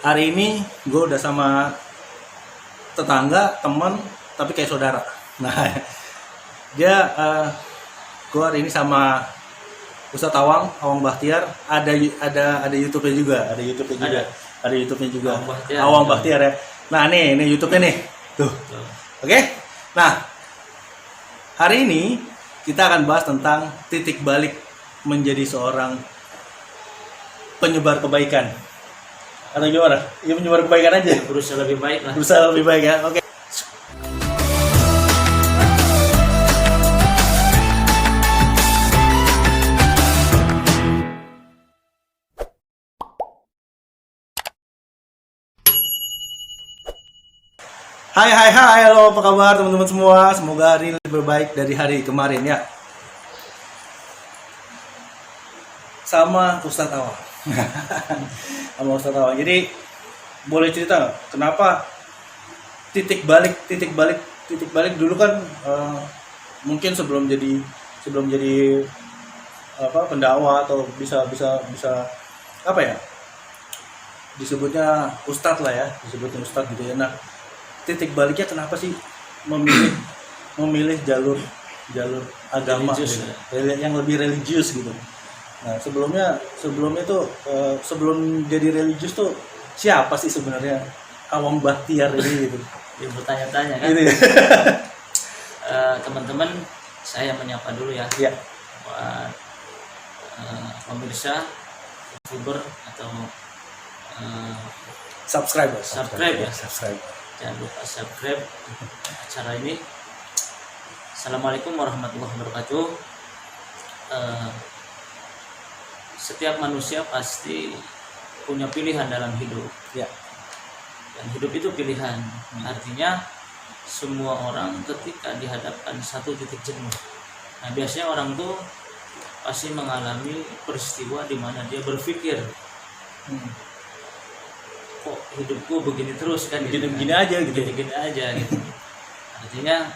hari ini gue udah sama tetangga, temen, tapi kayak saudara. Nah, dia gue hari ini sama Ustadz Awang Bahtiar, ada YouTube-nya juga, ada YouTube-nya juga, Awang Bahtiar ya. Nah, ini YouTube-nya nih, tuh. Oke. Nah, hari ini kita akan bahas tentang titik balik menjadi seorang penyebar kebaikan. Atau gimana? Ya penyebar kebaikan aja. Berusaha lebih baik lah. Berusaha lebih baik ya. Oke. Hai, halo, apa kabar teman-teman semua? Semoga hari ini lebih baik dari hari kemarin ya. Sama Ustadz Awang. Sama Ustadz Awang. Jadi boleh cerita nggak? Kenapa titik balik dulu kan mungkin sebelum jadi pendakwah atau bisa apa ya? Disebutnya Ustadz lah ya, disebutnya Ustadz gitu ya. Nah, titik baliknya kenapa sih memilih jalur agama religius, gitu, yang lebih religius gitu. Nah, sebelumnya tuh sebelum jadi religius tuh siapa sih sebenarnya Awang Bahtiar ini gitu. Dia bertanya-tanya kan. Gitu ya. Teman-teman, saya menyapa dulu ya. Iya. Buat pemirsa, youtuber atau Subscribe ya. Jangan lupa subscribe acara ini. Assalamualaikum warahmatullahi wabarakatuh. Setiap manusia pasti punya pilihan dalam hidup. Ya. Dan hidup itu pilihan. Artinya semua orang ketika dihadapkan satu titik jenuh. Nah, biasanya orang tuh pasti mengalami peristiwa di mana dia berpikir, kok hidupku begini terus kan, Begini aja gitu. Artinya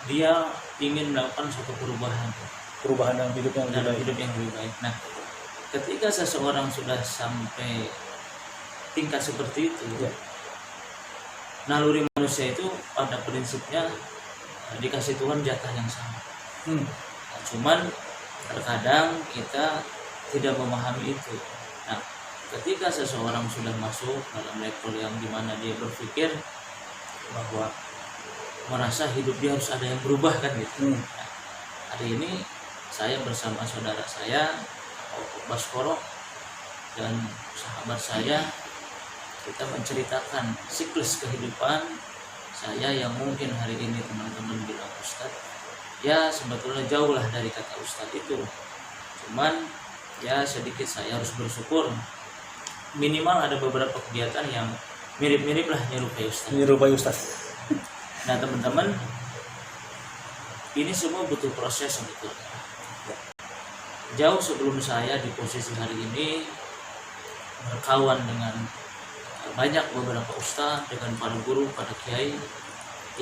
dia ingin melakukan suatu perubahan Dalam hidup yang lebih baik. Nah, ketika seseorang sudah sampai tingkat seperti itu, Ya. naluri manusia itu pada prinsipnya dikasih Tuhan jatah yang sama. Nah, cuman terkadang kita tidak memahami itu. Nah, ketika seseorang sudah masuk dalam level yang dimana dia berpikir bahwa merasa hidup dia harus ada yang berubah kan gitu. Nah, hari ini saya bersama saudara saya Baskoro dan sahabat saya, kita menceritakan siklus kehidupan saya yang mungkin hari ini teman-teman bilang Ustadz, ya sebetulnya jauh lah dari kata Ustadz itu. Cuman ya sedikit saya harus bersyukur, minimal ada beberapa kegiatan yang mirip-mirip lah nyerupai Ustadz. Nah teman-teman, ini semua butuh proses sebetulnya. Jauh sebelum saya di posisi hari ini berkawan dengan banyak beberapa ustadz, dengan para guru, para kiai,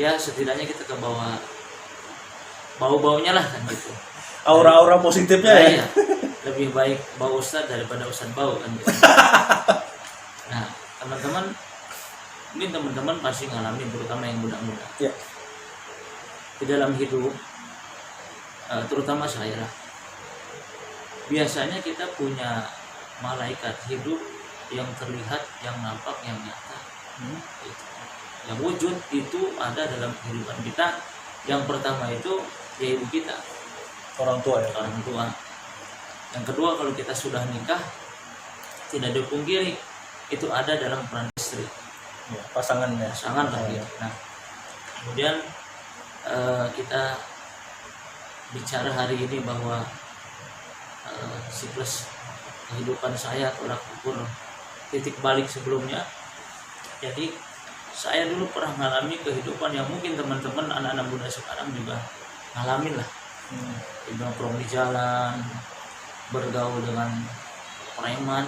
ya setidaknya kita ke bau-baunya lah kan gitu. Aura-aura positifnya ya. Iya. Lebih baik bau ustadz daripada ustadz bau kan gitu. Nah teman-teman, ini teman-teman pasti ngalamin, terutama yang muda-muda. Ya. Di dalam hidup, terutama saya lah, biasanya kita punya malaikat hidup yang terlihat, yang nampak, yang nyata. Yang wujud itu ada dalam kehidupan kita. Yang pertama itu ya ibu kita, Orang tua ya. orang tua. Yang kedua, kalau kita sudah nikah, tidak dipungkiri itu ada dalam peran istri, Ya, pasangan lah ya. Nah, kemudian kita bicara hari ini bahwa siklus kehidupan saya tolak ukur titik balik sebelumnya. Jadi saya dulu pernah mengalami kehidupan yang mungkin teman-teman anak-anak muda sekarang juga ngalamin lah. Nongkrong di jalan, bergaul dengan preman,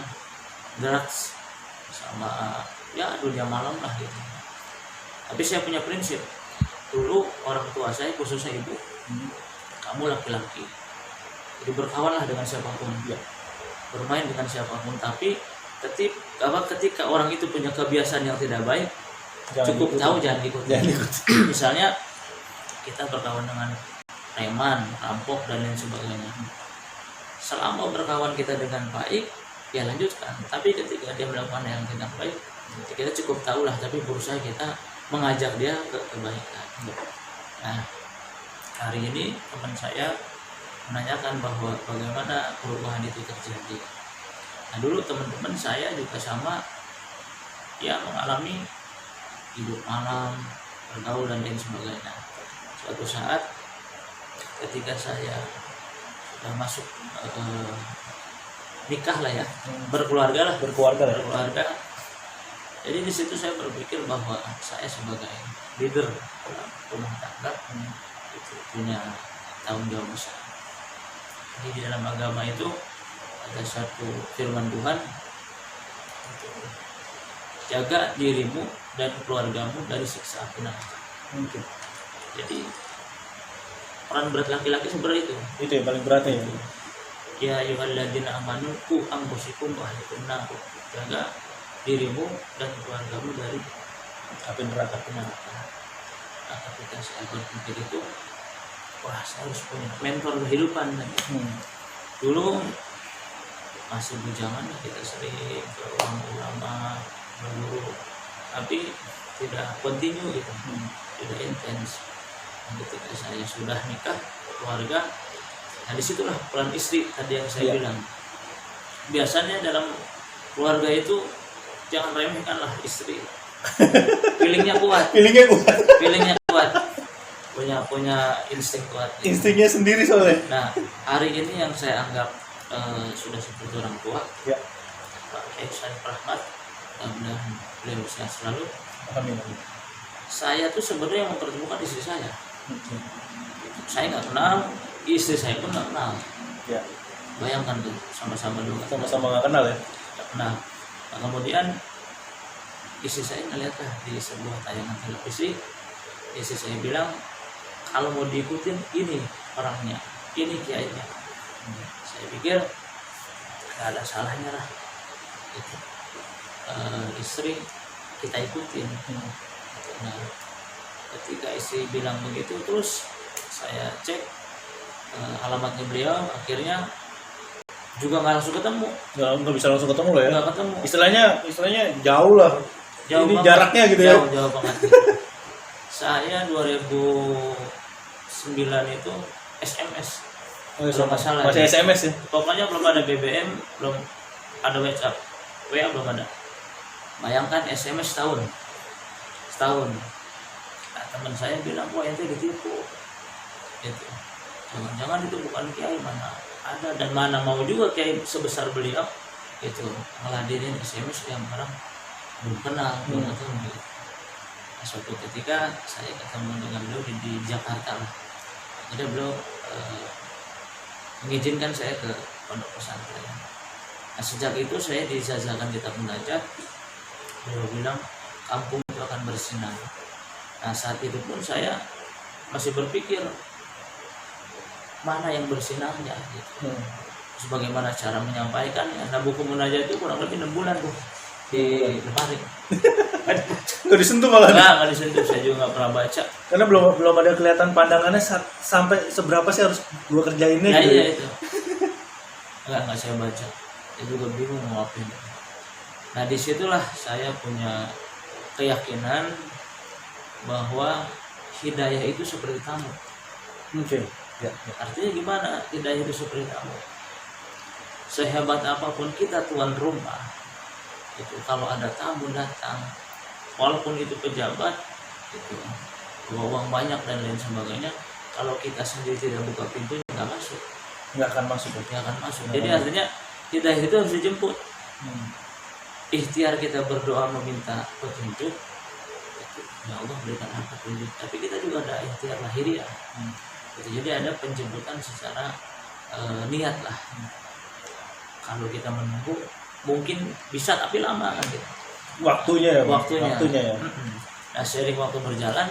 drugs, sama ya dunia malam lah gitu. Tapi saya punya prinsip, dulu orang tua saya khususnya ibu, kamu laki-laki, jadi berkawanlah dengan siapapun, bermain dengan siapapun, tapi ketika orang itu punya kebiasaan yang tidak baik, cukup ikutin. tahu jangan ikut. Misalnya kita berkawan dengan preman, rampok dan lain sebagainya. Selama berkawan kita dengan baik, ya lanjutkan. Tapi ketika dia melakukan yang tidak baik, kita cukup tahulah, tapi berusaha kita mengajak dia ke kebaikan. Nah, hari ini teman saya menanyakan bahwa bagaimana perubahan itu terjadi. Nah, dulu teman-teman saya juga sama, ya mengalami hidup malam, bergaul dan lain sebagainya. Suatu saat ketika saya sudah masuk nikah lah ya, berkeluarga. Jadi di situ saya berpikir bahwa saya sebagai leader dalam rumah tangga itu punya tanggung jawab besar. Jadi di dalam agama itu ada satu firman Tuhan, jaga dirimu dan keluargamu dari siksa api neraka. Jadi peran berat laki-laki seperti itu. Itu yang paling berat ya. Ya ayyuhalladzina amanu qu anfusakum wa ahlikum nar. Jaga dirimu dan keluargamu dari Api neraka. Nah, ketika saya berpikir itu, wah saya harus punya mentor kehidupan. Dulu masih bujangan, kita sering ke ulama, berguru, tapi tidak continue gitu, tidak intens. Ketika saya sudah nikah, keluarga, nah disitulah peran istri tadi yang saya bilang. Biasanya dalam keluarga itu jangan remehkanlah istri. Feelingnya kuat, punya insting kuat. Instingnya sendiri soalnya. Nah, hari ini yang saya anggap sudah seperti orang tua, Pak Kiai Syarif Rahmat, mudah-mudahan beliau sehat selalu. Amin. Saya tuh sebenarnya mempertemukan istri saya. Saya nggak kenal, istri saya pun nggak kenal. Bayangkan tuh, sama-sama dulu. Sama-sama nggak kenal ya. Nggak kenal. Nah, kemudian istri saya ngeliatlah di sebuah tayangan televisi, istri saya bilang kalau mau diikutin ini orangnya, ini kiainya. Saya pikir nggak ada salahnya lah. Gitu. Istri kita ikutin. Nah, ketika istri bilang begitu, terus saya cek alamatnya beliau, akhirnya juga nggak langsung ketemu. Nggak bisa langsung ketemu loh ya. Nggak ketemu. Istilahnya jauh lah. Jauh ini banget. Jaraknya gitu ya. Jauh banget. Saya 2009 itu SMS. Kalau nggak salah. Masih SMS ya. Pokoknya belum ada BBM, belum ada WhatsApp, WA belum ada. Bayangkan SMS setahun. Nah, teman saya bilang, wah ente ditipu. Gitu. Jangan-jangan itu bukan kiai, mana ada dan mana mau juga kiai sebesar beliau itu ngeladirin SMS yang orang belum kenal, belum ketemu. Nah, suatu ketika saya ketemu dengan beliau di Jakarta lah. Jadi beliau mengizinkan saya ke pondok pesantren. Nah, sejak itu saya dijazahkan kitab munajat. Beliau bilang kampung itu akan bersinar. Nah, saat itu pun saya masih berpikir mana yang bersinarnya gitu. Sebagaimana cara menyampaikannya. Nah, buku munajat itu kurang lebih 6 bulan tuh di lemari. Nggak disentuh malah. Nggak disentuh, saya juga nggak pernah baca. Karena belum ada kelihatan pandangannya sampai seberapa sih harus gua kerjainnya. Nah, gitu. iya itu. Nggak saya baca. Saya juga bingung mau ngapain. Nah, disitulah saya punya keyakinan bahwa hidayah itu seperti tamu. Ya. Artinya gimana hidayah itu seperti tamu? Sehebat apapun kita tuan rumah, itu kalau ada tamu datang, walaupun itu pejabat, itu bawa uang banyak dan lain sebagainya, kalau kita sendiri tidak buka pintunya nggak akan masuk. Jadi artinya hidayah itu harus dijemput. Ikhtiar kita berdoa meminta petunjuk, itu, ya Allah berikan aku petunjuk. Tapi kita juga ada ikhtiar lahiriah. Jadi ada penjemputan secara niat lah. Kalau kita menunggu mungkin bisa tapi lama kan gitu. Waktunya ya. Nah, seiring waktu berjalan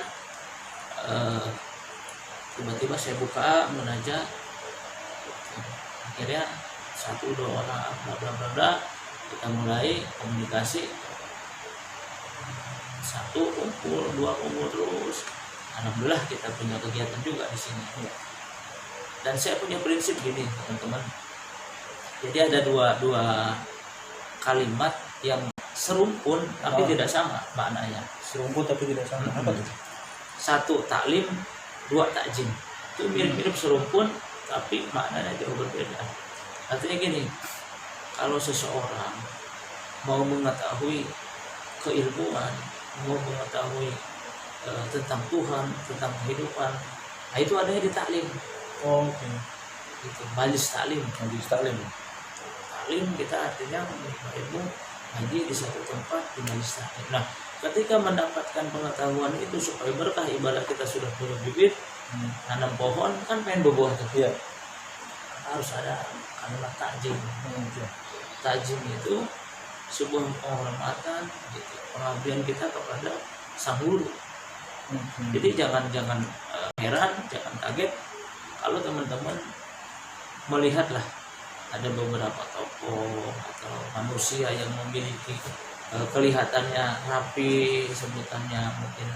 tiba-tiba saya buka munajat, akhirnya 1-2 orang bla bla bla bla Kita mulai komunikasi, satu kumpul, dua kumpul terus. Alhamdulillah kita punya kegiatan juga di sini. Dan saya punya prinsip gini teman-teman. Jadi ada dua kalimat yang serumpun tapi tidak sama maknanya. Serumpun tapi tidak sama. Apa tuh? Satu taklim, dua takjim. Itu mirip-mirip serumpun tapi maknanya jauh berbeda. Artinya gini, kalau seseorang mau mengetahui keilmuan, mau mengetahui tentang Tuhan, tentang kehidupan, nah itu adanya di taklim. Oke. Itu majelis taklim. Majelis taklim. Taklim kita artinya menerima ilmu, ngaji di satu tempat di majelis taklim. Nah, ketika mendapatkan pengetahuan itu supaya berkah, ibarat kita sudah punya bibit, nanam pohon kan pengen berbuah tuh. Iya. Harus ada kalimat takjim. Takjim itu sebuah penghormatan, gitu, pengabdian kita kepada sang guru. Jadi jangan heran, jangan kaget kalau teman-teman melihatlah ada beberapa tokoh atau manusia yang memiliki kelihatannya rapi, sebutannya mungkin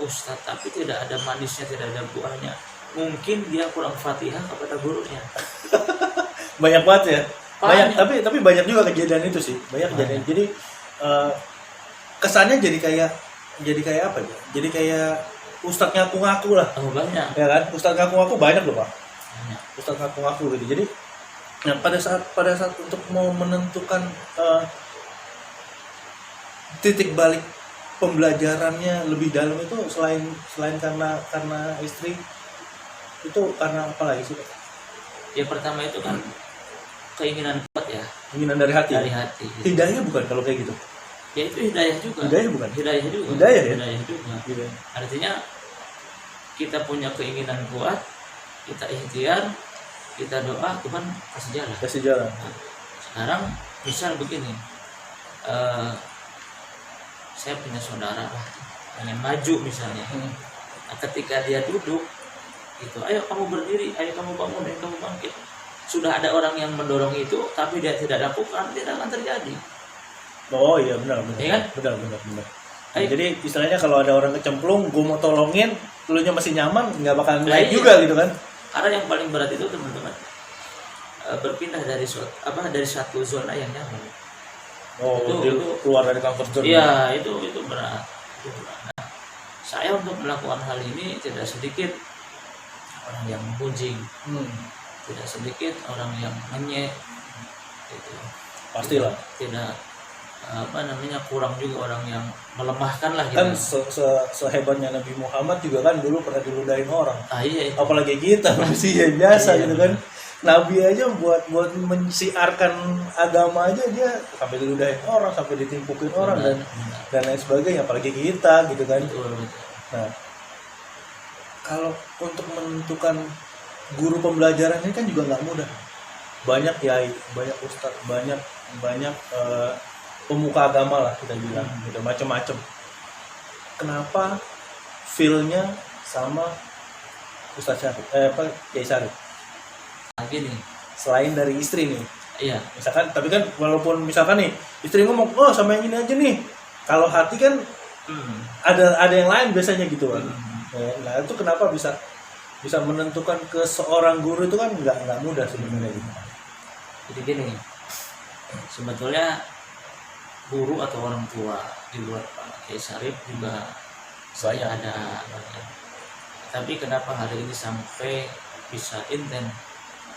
ustadz, tapi tidak ada manisnya, tidak ada buahnya. Mungkin dia kurang fatihah kepada gurunya. Banyak banget ya. Banyak. Tapi banyak juga kejadian itu sih. Banyak kejadian. Jadi kesannya jadi kayak apa ya? Jadi kayak ustadz ngaku-ngaku lah. Oh, banyak. Ya kan? Ustadz ngaku-ngaku banyak loh, Pak. Banyak. Ustadz ngaku-ngaku gitu. Jadi nah, pada saat untuk mau menentukan titik balik pembelajarannya lebih dalam itu selain karena istri, itu karena apa lagi sih, Pak? Ya pertama itu kan keinginan kuat ya. Keinginan dari hati. Dari hati. Gitu. Hidayah bukan kalau kayak gitu? Ya itu hidayah juga. Hidayah bukan? Hidayah juga. Hidayah ya? Hidayah juga. Hidayah. Artinya kita punya keinginan kuat, kita ikhtiar, kita doa, Tuhan kasih jalan. Kasih jalan. Nah, sekarang misal begini, saya punya saudara lah, pengen maju misalnya. Nah, ketika dia duduk, gitu, ayo kamu berdiri, ayo kamu bangun, ayo kamu bangkit. Sudah ada orang yang mendorong itu, tapi dia tidak lakukan, tidak akan terjadi. Oh iya benar. Ya kan? Benar. Nah, Ayo. jadi istilahnya kalau ada orang kecemplung, gue mau tolongin, dulunya masih nyaman, nggak bakal naik iya. juga gitu kan? Karena yang paling berat itu teman-teman, berpindah dari satu zona yang nyaman. Oh, Itu keluar dari comfort zone. Iya, itu berat. Nah, saya untuk melakukan hal ini tidak sedikit orang yang membujing, tidak sedikit orang yang menyek, gitu. Pastilah. Tidak kurang juga orang yang melemahkan lah gitu. Kan sehebatnya Nabi Muhammad juga kan dulu pernah diludahin orang. Iya itu. Apalagi kita manusia biasa Iya, gitu kan. Nabi aja buat mensiarkan agama aja dia sampai diludahin orang, sampai ditimpukin orang dan lain sebagainya, apalagi kita gitu kan. Betul. Nah, kalau untuk menentukan guru pembelajaran ini kan juga nggak mudah. Banyak kiai, banyak ustadz, banyak pemuka agama lah kita bilang, gitu, macam-macam. Kenapa feel-nya sama Ustadz Syarif, Kiai Syarif? Gini, Selain dari istri nih, iya. misalkan, tapi kan walaupun misalkan nih istri ngomong, oh sama yang ini aja nih, kalau hati kan ada yang lain biasanya gitu kan. Nah itu kenapa bisa menentukan ke seorang guru itu kan nggak mudah sebenarnya gitu. Jadi gini, sebetulnya guru atau orang tua di luar Pak Kiai Syarif juga saya ada banyak. Tapi kenapa hari ini sampai bisa intens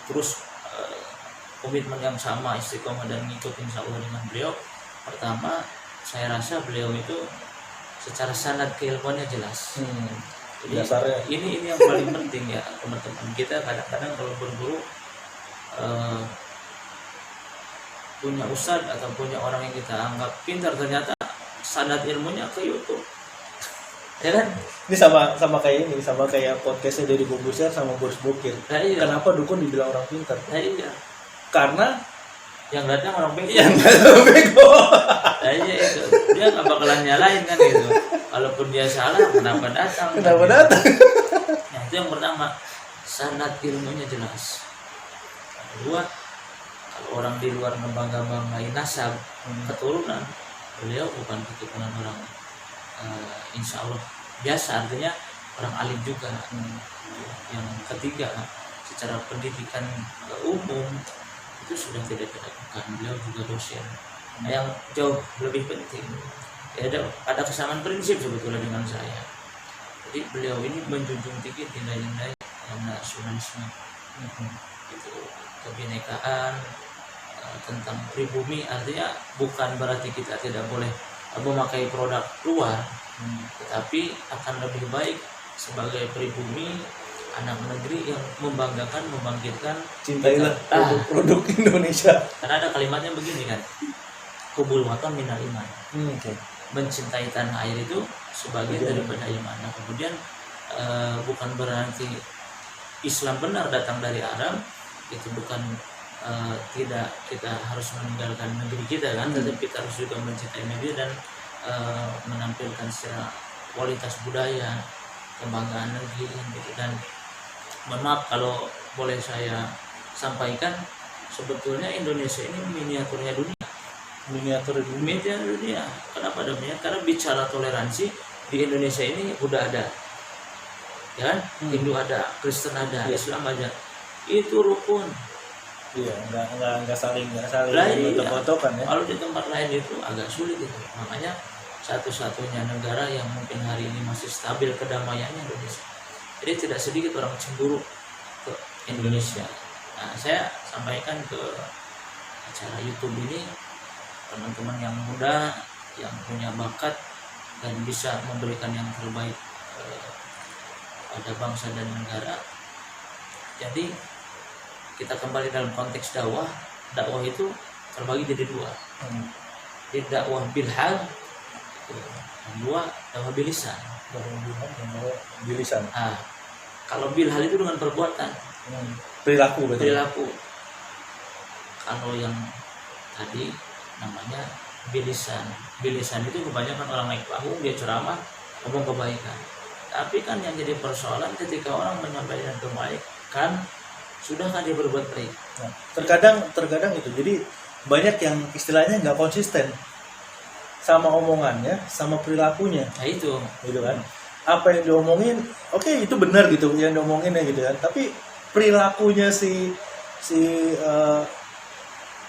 terus komitmen yang sama, istiqomah dan ngikutin insya Allah dengan beliau? Pertama, saya rasa beliau itu secara sanad keilmuannya jelas. Jadi Dasarnya. ini yang paling penting ya teman-teman. Kita kadang-kadang kalau berguru punya ustadz atau punya orang yang kita anggap pintar, ternyata sanad ilmunya ke YouTube. Ya kan? Ini sama kayak podcastnya dari Bungkusnya sama Bos Bokir. Nah, iya. Kenapa dukun dibilang orang pintar? Nah, iya. Karena Yang datang orang bego. yang nggak bego. Nah, iya itu. Dia nggak bakalan nyalain kan gitu. Kalaupun dia salah, kenapa datang? Kenapa kan, datang? gitu. Nah, itu yang pertama, sanad ilmunya jelas. Kedua, kalau orang di luar membangga-banggain nasab keturunan, beliau bukan keturunan orang insya Allah biasa, artinya orang alim juga. Yang ketiga, secara pendidikan umum itu sudah tidak dilakukan, beliau juga dosen. Yang jauh lebih penting, ya ada kesamaan prinsip sebetulnya dengan saya. Jadi beliau ini menjunjung tinggi nilai-nilai nasionalisme, itu kebinekaan, tentang pribumi. Artinya bukan berarti kita tidak boleh memakai produk luar, tetapi akan lebih baik sebagai pribumi, anak negeri yang membanggakan, membangkitkan, Cintailah produk Indonesia. Karena ada kalimatnya begini kan, hubul waton minal iman. Okay. Mencintai tanah air itu sebagian daripada iman. Nah, kemudian bukan berarti Islam benar datang dari Arab, itu bukan tidak kita harus meninggalkan negeri kita kan, tetapi kita harus juga mencintai negeri dan menampilkan secara kualitas budaya, kebanggaan negeri gitu. Dan mohon maaf kalau boleh saya sampaikan, sebetulnya Indonesia ini miniaturnya dunia. Miniatur dunia. Kenapa demikian? Karena bicara toleransi di Indonesia ini udah ada, ya kan? Hindu ada, Kristen ada, Islam ada. Itu rukun. Iya, nggak saling foto-fotokan ya. Kalau di tempat lain itu agak sulit itu. Makanya satu-satunya negara yang mungkin hari ini masih stabil kedamaiannya Indonesia. Jadi tidak sedikit orang cemburu ke Indonesia. Nah, saya sampaikan ke acara YouTube ini, teman-teman yang muda, yang punya bakat dan bisa memberikan yang terbaik pada bangsa dan negara. Jadi kita kembali dalam konteks dakwah. Dakwah itu terbagi jadi dua. Di dakwah bilhal, yang dua dakwah bilisan. Kalau bilhal itu dengan perbuatan, perilaku. Kalau yang tadi namanya bilisan. Bilisan itu kebanyakan orang naik panggung, dia ceramah, ngomong kebaikan. Tapi kan yang jadi persoalan ketika orang menyampaikan kebaikan, sudahkah dia berbuat baik? Nah, terkadang itu. Jadi banyak yang istilahnya nggak konsisten sama omongannya, sama perilakunya. Nah itu, gitu kan. Apa yang diomongin, oke, itu benar gitu yang diomonginnya gitu kan. Tapi perilakunya si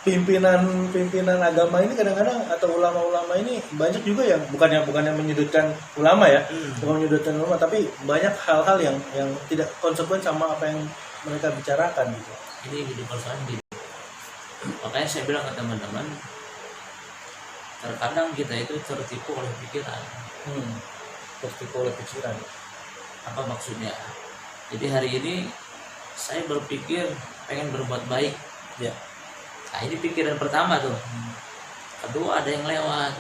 pimpinan agama ini kadang-kadang, atau ulama-ulama ini banyak juga yang bukannya menyudutkan ulama ya, bukan menyudutkan ulama, tapi banyak hal-hal yang tidak konsekuen sama apa yang mereka bicarakan gitu. Ini jadi persoalan gitu. Makanya saya bilang ke teman-teman, terkadang kita itu tertipu oleh pikiran. Tertipu oleh pikiran. Apa maksudnya? Jadi hari ini saya berpikir pengen berbuat baik. Ya. Nah ini pikiran pertama tuh. Kedua ada yang lewat,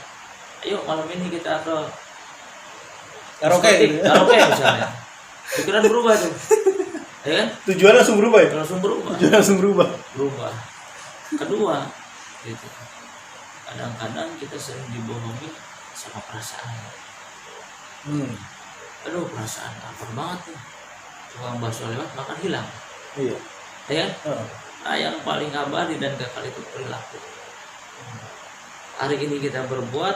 ayo malam ini kita ke karaoke gitu. Karaoke misalnya. Pikiran berubah tuh. Ya kan? Tujuan langsung berubah ya? Tujuan langsung berubah. Kedua, gitu. Kadang-kadang kita sering dibohongi sama perasaan. Aduh, perasaan lapar banget nih. Tukang bakso lewat makan hilang. Iya. Ya kan? Nah, yang paling abadi dan kekal itu perilaku. Hari ini kita berbuat,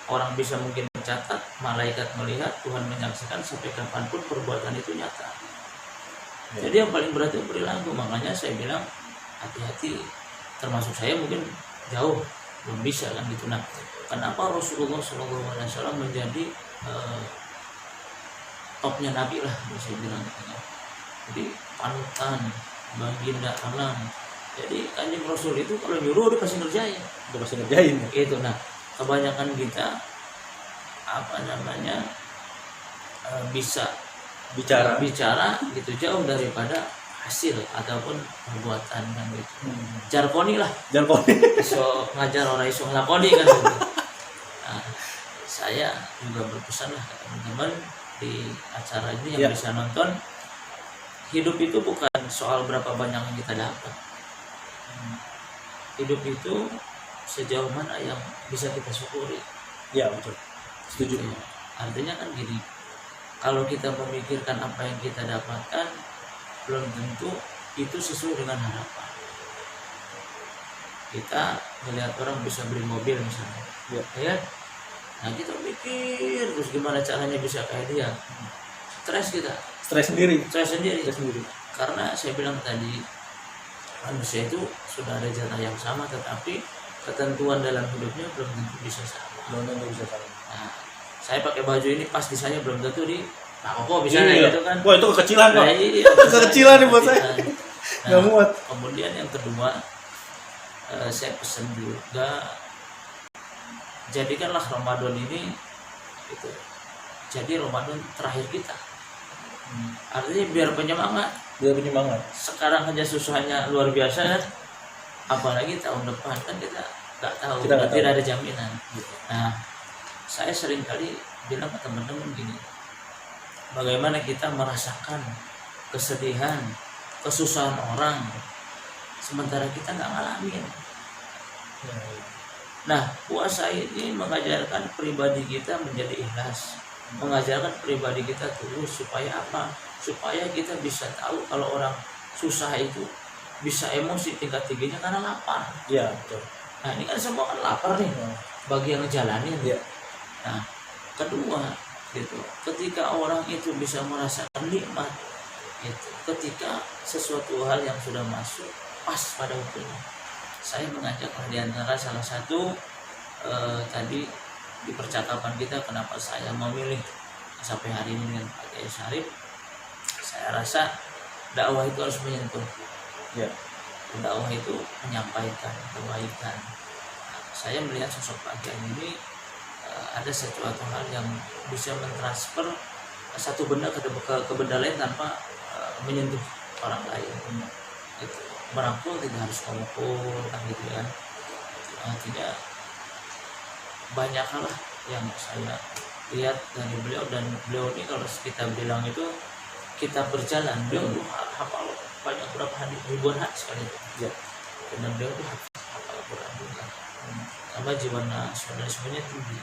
orang bisa mungkin mencatat, malaikat melihat, Tuhan menyaksikan, sampai kapanpun perbuatan itu nyata. Ya. Jadi yang paling berat itu perilaku. Makanya saya bilang hati-hati. Termasuk saya mungkin jauh belum bisa kan gitu. Nah, kenapa Rasulullah SAW menjadi topnya Nabi lah bisa bilang gitu. Jadi panutan, baginda alam. Jadi Kanjeng Rasul itu kalau nyuruh dia pasti ngerjain. Itu. Nah, kebanyakan kita bisa bicara gitu jauh daripada hasil ataupun perbuatan kan gitu. Jarkoni. So ngajar orang iso nglakoni kan gitu. Nah, saya juga berpesan lah ke teman-teman di acara ini yang bisa nonton, hidup itu bukan soal berapa banyak yang kita dapat. Hidup itu sejauh mana yang bisa kita syukuri. Ya betul. Setuju. Artinya kan gini, kalau kita memikirkan apa yang kita dapatkan, belum tentu itu sesuai dengan harapan. kita melihat orang bisa beli mobil misalnya, ya. Nah kita mikir terus gimana caranya bisa kayak dia. Stres sendiri. Karena saya bilang tadi, manusia itu sudah ada jatah yang sama, tetapi ketentuan dalam hidupnya belum tentu bisa sama. Nah, saya pakai baju ini pas di saya, belum tentu di Pak Koko bisa gitu kan. Wah, itu kekecilan Pak. Iya, kekecilan nih buat saya. Nggak muat. Kemudian yang kedua, saya pesan juga, jadikanlah Ramadan ini itu jadi Ramadan terakhir kita. Artinya biar penyemangat. Sekarang aja susahnya luar biasa kan, apalagi tahun depan kan kita nggak tahu, tidak ada jaminan. Nah, saya sering kali bilang ke teman-teman gini, bagaimana kita merasakan kesedihan, kesusahan orang, sementara kita nggak ngalamin. Nah, puasa ini mengajarkan pribadi kita menjadi ikhlas, mengajarkan pribadi kita tulus. Supaya apa? Supaya kita bisa tahu kalau orang susah itu bisa emosi tingkat tingginya karena lapar. Iya, betul. Nah, ini kan semua kan lapar nih bagi yang ngejalanin. Nah, kedua gitu, ketika orang itu bisa merasakan nikmat itu ketika sesuatu hal yang sudah masuk pas pada waktunya. Saya mengajak di antara salah satu tadi di percakapan kita, kenapa saya memilih sampai hari ini dengan Pak Kiai Syarif. Saya rasa dakwah itu harus menyentuh. Dakwah itu menyampaikan kebaikan. Nah, saya melihat sosok Pak Kiai ini ada sesuatu hal yang bisa mentransfer satu benda ke benda lain tanpa menyentuh orang lain. Itu merangkul, tidak harus memukul kan gitu kan. Tidak banyak hal lah yang saya lihat dari beliau, dan beliau ini kalau kita bilang itu kita berjalan, beliau tuh hafal banyak, berapa hadis, ribuan hadis kali itu. Dan beliau tuh hafal Quran juga. Sama jiwa nasionalismenya tinggi.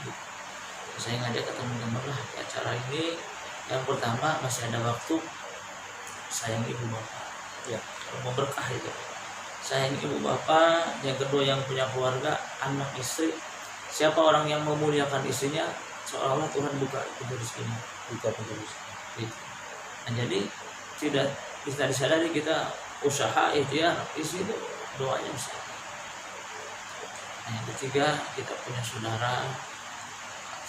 Saya ngajak ke teman-teman lah di acara ini. Yang pertama, masih ada waktu, sayang ibu bapak. Kalau mau berkah itu, sayang ibu bapak. Yang kedua, yang punya keluarga, anak, istri. Siapa orang yang memuliakan istrinya, seolah-olah Tuhan buka pintu rezekinya. Gitu. Nah, jadi tidak bisa disadari kita usaha ikhtiar istri itu doanya besar. Nah, yang ketiga, kita punya saudara,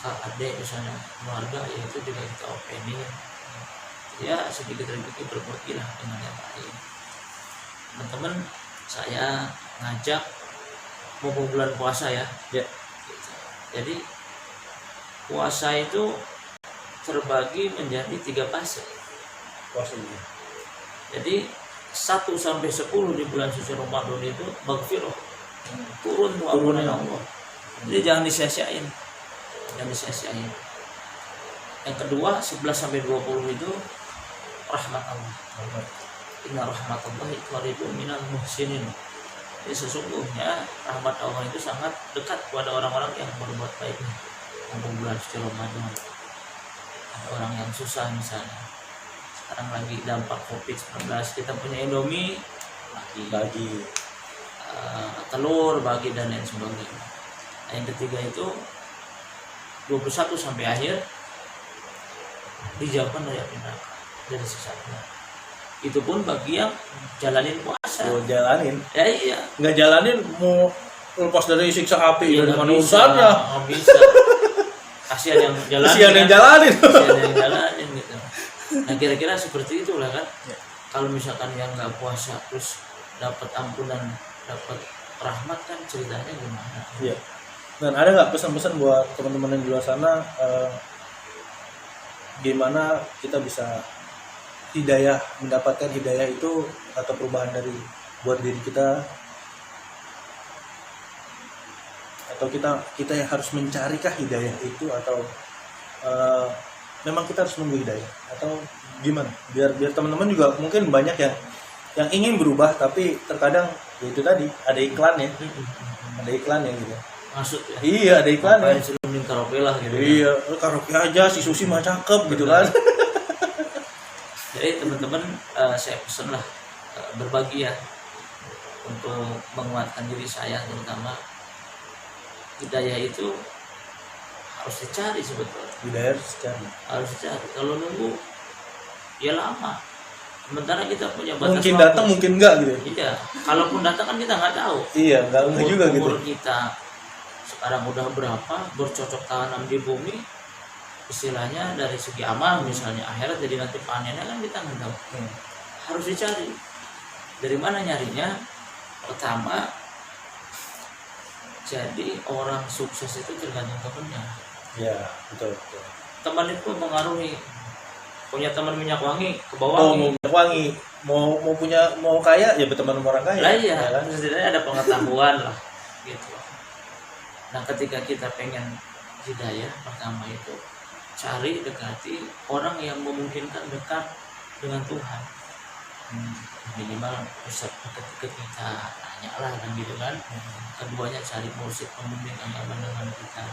kakak, adik, misalnya keluarga, yaitu juga kita openin. Ya sedikit rezeki berbagilah dengan yang lain. Teman-teman, saya ngajak mau bulan puasa ya. Jadi puasa itu terbagi menjadi 3 fase. Jadi 1 sampai 10 di bulan suci Ramadan itu maghfirah, turun ampunan Allah. Jadi jangan disia-siain. Yang kedua 11 sampai 20 itu rahmat Allah. Inna rahmatullahi qaribun minal muhsinin. Jadi sesungguhnya rahmat Allah itu sangat dekat kepada orang-orang yang berbuat baik. Untuk bulan suci Ramadan, ada orang yang susah misalnya. Sekarang lagi dampak COVID-19, kita punya Indomie bagi telur bagi dan lain sebagainya. Nah, yang ketiga itu 21 sampai akhir dijauhkan dari api neraka, dari siksa-nya. Itu pun bagi yang jalanin puasa. Jalanin. Ya iya. Nggak jalanin mau lepas dari siksa api, dari mana urusannya? Nggak bisa. Kasihan yang jalanin gitu. Nah, kira-kira seperti itulah kan. Kalau misalkan yang nggak puasa terus dapat ampunan, dapat rahmat, kan ceritanya gimana? Dan ada nggak pesan-pesan buat teman-teman yang di luar sana, gimana kita bisa mendapatkan hidayah itu atau perubahan dari buat diri kita, atau kita yang harus mencarikah hidayah itu, atau memang kita harus nunggu hidayah, atau gimana? Biar teman-teman juga mungkin banyak yang ingin berubah, tapi terkadang ya itu tadi ada iklan ya gitu. Maksud ya? Iya, ada iklan ya. Suruh karaoke lah gitu. Iya, karaoke aja si Susi mah cakep gitu kan. Jadi teman-teman, saya pesan lah berbagi ya. untuk menguatkan diri saya, terutama hidayah itu harus dicari sebetulnya. Hidayah secara Harus dicari. Kalau nunggu ya lama. Sementara kita punya batas mungkin waktu. datang mungkin enggak gitu. Iya, kalaupun datang kan kita nggak tahu. Iya, enggak juga gitu. Umur kita sekarang udah berapa, bercocok tanam di bumi, istilahnya dari segi amal misalnya, akhirat jadi nanti panennya kan kita nggak tahu. Harus dicari. Dari mana nyarinya? Pertama, jadi orang sukses itu tergantung temennya. Iya, betul betul. Teman itu mempengaruhi. Punya teman minyak wangi ke bawah. Oh, mau minyak wangi, mau kaya ya berteman sama orang kaya. Lah iya, ya kan? setidaknya ada pengetahuan lah gitu. Nah, ketika kita pengen hidayah, pertama itu cari dekati orang yang memungkinkan dekat dengan Tuhan. Minimal ketika kita tanya lah kan gitu kan. Keduanya cari mursyid pembimbing yang nyaman dengan kita.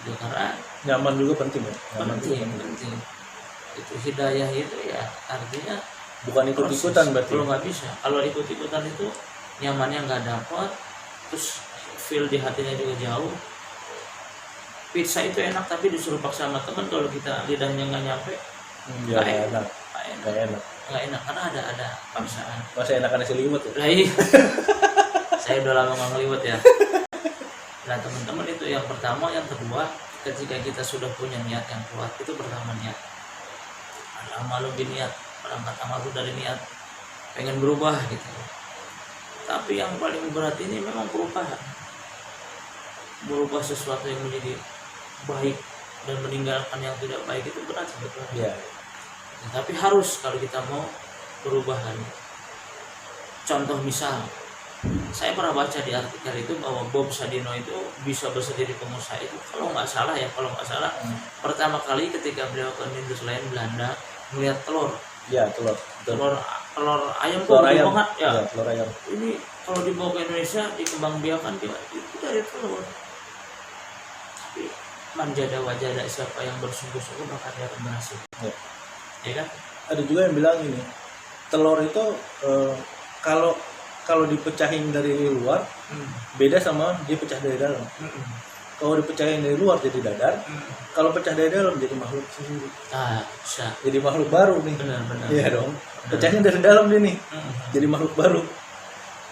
Itu karena Nyaman juga penting ya. Nyaman juga penting. Itu hidayah itu ya artinya bukan ikut-ikutan berarti. Kalau nggak bisa, kalau ikut-ikutan itu nyamannya nggak dapat, terus feel di hatinya juga jauh. Pizza itu enak tapi disuruh paksa sama teman, kalau kita lidahnya nggak nyampe, Ya, nggak enak. nggak enak karena ada paksaan. Masa enakan nasi liwet ya? Lah iya. Saya udah lama nggak ngeliwet ya. Nah teman-teman, itu yang pertama. Yang kedua, ketika kita sudah punya niat yang kuat, itu pertama niat. Amal niat, berangkat amal itu dari niat pengen berubah gitu. Tapi yang paling berat ini memang perubahan, berubah sesuatu yang menjadi baik dan meninggalkan yang tidak baik itu berat sebetulnya. Iya. Tapi harus kalau kita mau perubahan. Contoh misal, saya pernah baca di artikel itu bahwa Bob Sadino itu bisa bersedia di pengusaha itu, kalau nggak salah, pertama kali ketika beliau ke Nederland Belanda melihat telur. Iya, telur. Telur ayam Telur kok ayam. banget ya. Iya, telur ayam. Ini kalau dibawa ke Indonesia dikembangbiakan itu dari telur. Tapi manjada wajada, siapa yang bersungguh-sungguh maka dia akan berhasil. Ya. Ya kan? Ada juga yang bilang ini, telur itu kalau dipecahin dari luar beda sama dia pecah dari dalam. Kalau dipecahin dari luar jadi dadar, kalau pecah dari dalam jadi makhluk sendiri. Bisa. Jadi makhluk baru nih. Benar. Iya dong. Pecahnya dari dalam dia nih. Jadi makhluk baru.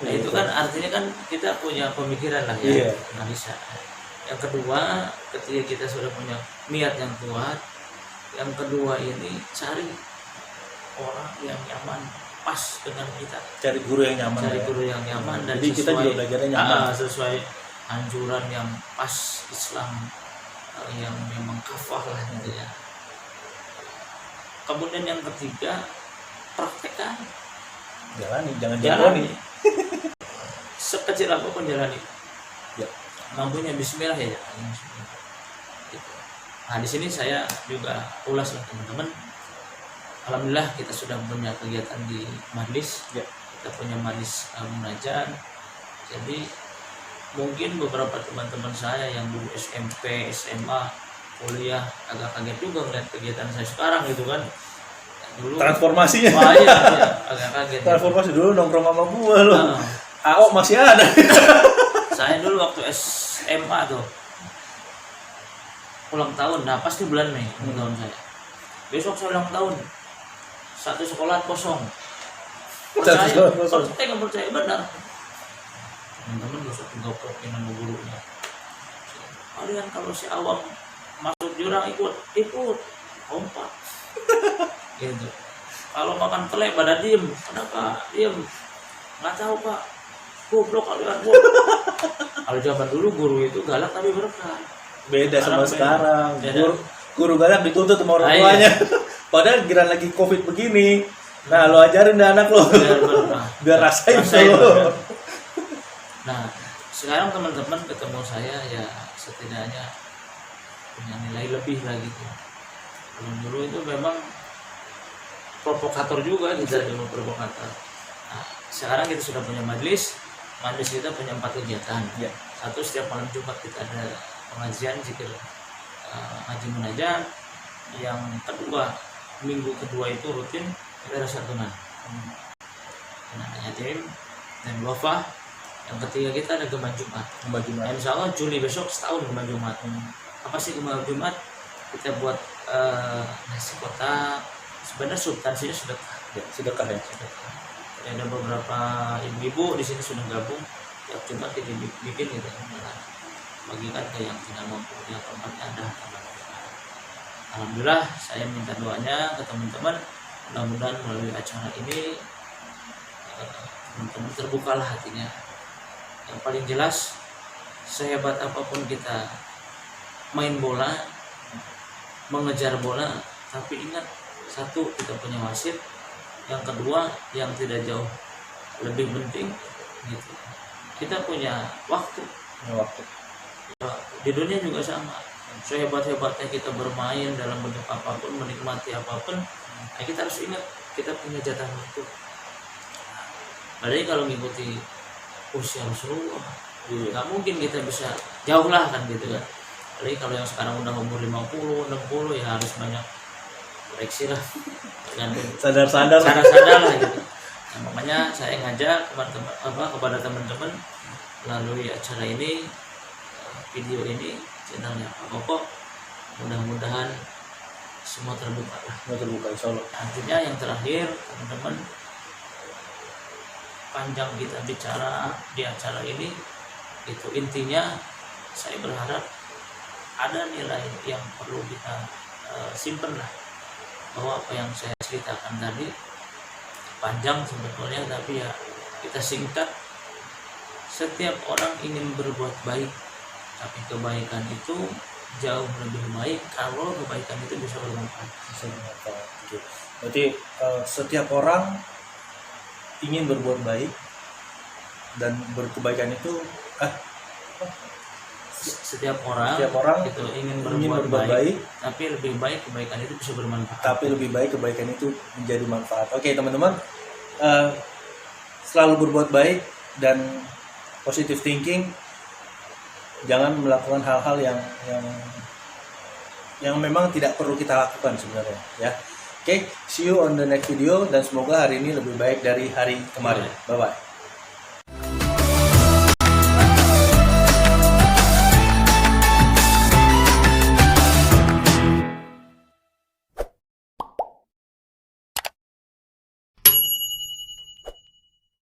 Nah itu kan artinya kan kita punya pemikiran lah Iya. ya, analisa. Yang kedua, ketika kita sudah punya niat yang kuat, yang kedua ini cari orang yang nyaman, pas dengan kita. Cari guru yang nyaman. Cari ya. guru yang nyaman dan Jadi kita juga belajarnya nyaman. sesuai anjuran yang pas Islam, yang memang kafah lah gitu ya. Kemudian yang ketiga, praktekkan. Jalani, jangan Jalani. jalani. Sekecil apapun jalani. Ya. Mampunya bismillah ya. Gitu. Nah di sini saya juga ulas lah teman-teman. Alhamdulillah kita sudah punya kegiatan di majlis. Ya. Kita punya majlis munajat. Jadi mungkin beberapa teman-teman saya yang dulu SMP, SMA, kuliah agak kaget juga melihat kegiatan saya sekarang gitu kan. Dulu Transformasinya. wah, iya, agak kaget. Transformasi dulu nongkrong sama gua loh. Nah, AO masih ada. saya dulu waktu SMA tuh ulang tahun, nah pasti bulan Mei ulang tahun saya. Besok saya ulang tahun, satu sekolah kosong. Percaya, sekolah kosong. saya nggak percaya, benar. Teman-teman gak usah tinggal nama gurunya. Kalian kalau si awam masuk jurang ikut kompak. Gitu. Kalau makan tele pada diem, kenapa diem? Nggak tahu pak, goblok kalian. Kalau zaman dulu guru itu galak tapi berkah. Beda sama sekarang. Beda. Guru galak dituntut sama orang Nah, tuanya. iya. Padahal giran lagi Covid begini. Nah, lo ajarin deh anak lo. Biar rasain lo. Nah, sekarang teman-teman ketemu saya ya setidaknya punya nilai lebih lah gitu. Kalau dulu itu memang provokator juga, kita dulu provokator. Nah, sekarang kita sudah punya majlis kita punya 4 kegiatan. Ya. Satu, setiap malam Jumat kita ada pengajian zikir, ngaji munajat. Yang kedua, minggu kedua itu rutin kita ada santunan. Anak yatim. dan wafah. Yang ketiga kita ada Gemah Jumat. Bagaimana? Insya Allah Juli besok setahun Gemah Jumat. Apa sih Gemah Jumat? Kita buat nasi kotak. Sebenarnya substansinya sedekah. Ya, sedekah ya. Sedekah. Ada beberapa ibu-ibu di sini sudah gabung. Tiap Jumat kita bikin gitu, bagikan ke yang tidak mampu, yang tempatnya ada. Alhamdulillah, saya minta doanya ke teman-teman. Mudah-mudahan melalui acara ini teman-teman terbukalah hatinya. Yang paling jelas, sehebat apapun kita main bola, mengejar bola, tapi ingat, satu, kita punya wasit. Yang kedua, yang tidak jauh lebih penting, gitu, kita punya waktu. Di dunia juga sama. Sehebat-hebatnya kita bermain dalam bentuk apapun, menikmati apapun, kita harus ingat kita punya jatah waktu. Padahal kalau mengikuti usia Rasulullah, nggak mungkin kita bisa jauh lah kan gitu kan. Apalagi kalau yang sekarang udah umur 50, 60 ya harus banyak koreksi lah. Tergantung Sadar-sadar. sadar lah gitu. Nah, makanya saya ngajak kepada teman-teman melalui acara ini, video ini, channelnya Pak Koko, mudah-mudahan semua terbuka lah. Terbuka insya Allah. Artinya yang terakhir teman-teman, panjang kita bicara di acara ini, itu intinya saya berharap ada nilai yang perlu kita simpen lah, bahwa apa yang saya ceritakan tadi panjang sebetulnya, tapi ya kita singkat. Setiap orang ingin berbuat baik, tapi kebaikan itu jauh lebih baik kalau kebaikan itu bisa bermanfaat. Berarti setiap orang ingin berbuat baik dan berkebaikan itu setiap orang itu ingin berbuat baik, tapi lebih baik kebaikan itu bisa bermanfaat. Tapi lebih baik kebaikan itu menjadi manfaat. Oke teman-teman, selalu berbuat baik dan positive thinking. Jangan melakukan hal-hal yang memang tidak perlu kita lakukan sebenarnya, ya. Oke, see you on the next video dan semoga hari ini lebih baik dari hari kemarin. Bye bye.